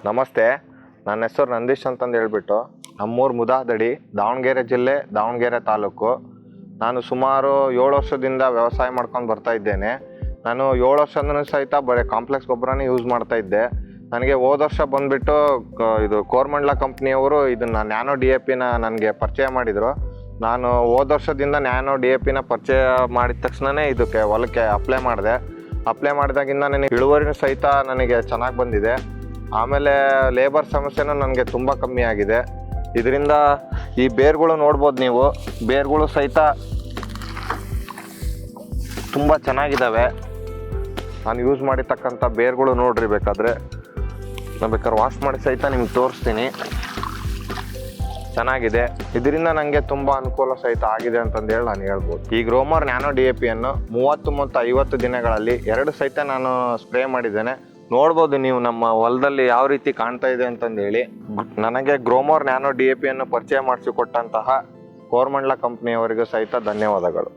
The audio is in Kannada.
ನಮಸ್ತೆ, ನನ್ನ ಹೆಸರು ನಂದೀಶ್ ಅಂತಂದು ಹೇಳ್ಬಿಟ್ಟು ನಮ್ಮೂರು ಮುದಾದಡಿ, ದಾವಣಗೆರೆ ಜಿಲ್ಲೆ, ದಾವಣಗೆರೆ ತಾಲೂಕು. ನಾನು ಸುಮಾರು 7 ವರ್ಷದಿಂದ ವ್ಯವಸಾಯ ಮಾಡ್ಕೊಂಡು ಬರ್ತಾ ಇದ್ದೇನೆ. ನಾನು 7 ವರ್ಷದೂ ಸಹಿತ ಬರೀ ಕಾಂಪ್ಲೆಕ್ಸ್ ಗೊಬ್ಬರನೇ ಯೂಸ್ ಮಾಡ್ತಾ ಇದ್ದೆ. ನನಗೆ ಹೋದ ವರ್ಷ ಬಂದುಬಿಟ್ಟು ಇದು ಕೋರಮಂಡಲ ಕಂಪ್ನಿಯವರು ಇದನ್ನು ನ್ಯಾನೋ DAP ನನಗೆ ಪರಿಚಯ ಮಾಡಿದರು. ನಾನು ಹೋದ ವರ್ಷದಿಂದ ನ್ಯಾನೋ DAP ಪರಿಚಯ ಮಾಡಿದ ತಕ್ಷಣವೇ ಇದಕ್ಕೆ ಹೊಲಕ್ಕೆ ಅಪ್ಲೈ ಮಾಡಿದಾಗಿಂದ ನನಗೆ ಇಳುವರಿನೂ ಸಹಿತ ನನಗೆ ಚೆನ್ನಾಗಿ ಬಂದಿದೆ. ಆಮೇಲೆ ಲೇಬರ್ ಸಮಸ್ಯೆನೂ ನನಗೆ ತುಂಬ ಕಮ್ಮಿ ಆಗಿದೆ. ಇದರಿಂದ ಈ ಬೇರುಗಳು ನೋಡ್ಬೋದು ನೀವು, ಬೇರುಗಳು ಸಹಿತ ತುಂಬ ಚೆನ್ನಾಗಿದ್ದಾವೆ. ನಾನು ಯೂಸ್ ಮಾಡಿರ್ತಕ್ಕಂಥ ಬೇರುಗಳು ನೋಡ್ರಿ, ನಾನು ಬೇಕಾದ್ರೆ ವಾಶ್ ಮಾಡಿ ಸಹಿತ ನಿಮ್ಗೆ ತೋರಿಸ್ತೀನಿ. ಚೆನ್ನಾಗಿದೆ. ಇದರಿಂದ ನನಗೆ ತುಂಬ ಅನುಕೂಲ ಸಹಿತ ಆಗಿದೆ ಅಂತಂದೇಳಿ ನಾನು ಹೇಳ್ಬೋದು. ಈ ಗ್ರೋಮರ್ ನ್ಯಾನೋ DAP 30 ಮತ್ತು 50 ದಿನಗಳಲ್ಲಿ 2 ಸಹಿತ ನಾನು ಸ್ಪ್ರೇ ಮಾಡಿದ್ದೇನೆ. ನೋಡ್ಬೋದು ನೀವು ನಮ್ಮ ಹೊಲದಲ್ಲಿ ಯಾವ ರೀತಿ ಕಾಣ್ತಾ ಇದೆ ಅಂತಂದೇಳಿ. ನನಗೆ ಗ್ರೋಮರ್ ನ್ಯಾನೋ DAP ಪರಿಚಯ ಮಾಡಿಸಿಕೊಟ್ಟಂತಹ ಕೋರಮಂಡಲ ಕಂಪ್ನಿಯವರಿಗೂ ಸಹಿತ ಧನ್ಯವಾದಗಳು.